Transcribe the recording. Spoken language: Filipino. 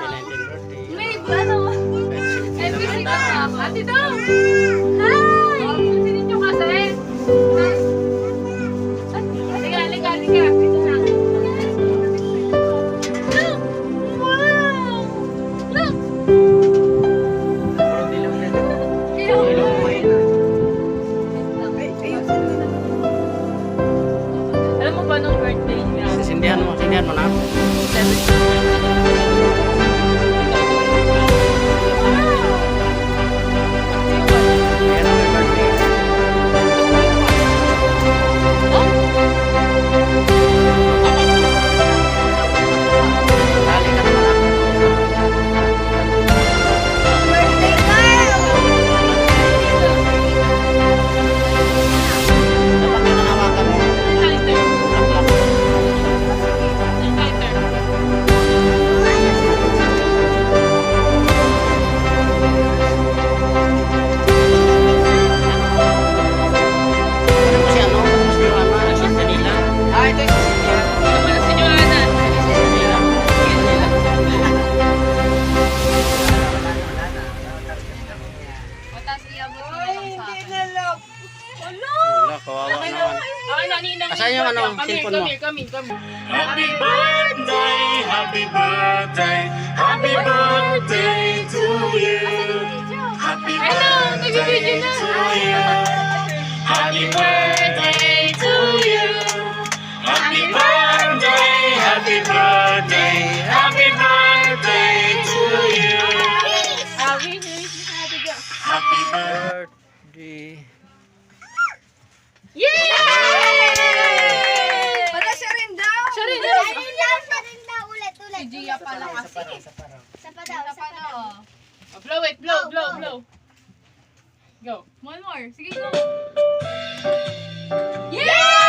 Happy 19th birthday. May ano? Everything ka. Ate daw. Hi! Pansin ninyo kasi. Halika, halika, halika. Ito na. Look! Wow! Look! Puro dilaw na. Ilaw. Dilaw mo yun. Alam mo ba nung birthday niya? Sindihan mo na. 7. Ayan, happy birthday. Dali ka naman Birthday girl! Dapat yun ang hawakan mo. Laklak. Ano mo si ano? Mas yung ano? Si Danila. Ah, ito yung si Cecilia. Wala, kawawa naman. Asan yung ano, cellphone mo? Come here. Happy birthday, happy birthday, happy birthday to you. Happy birthday to you. Happy birthday to you. Happy birthday, happy birthday, happy birthday to you. Happy birthday. Birthday. Yay! Wala siya rin daw. Siya rin Siya rin daw. Ulit. Si Gia pala kasi. Isa pa daw. Blow it, blow. Go. One more. Sige, go. Yay!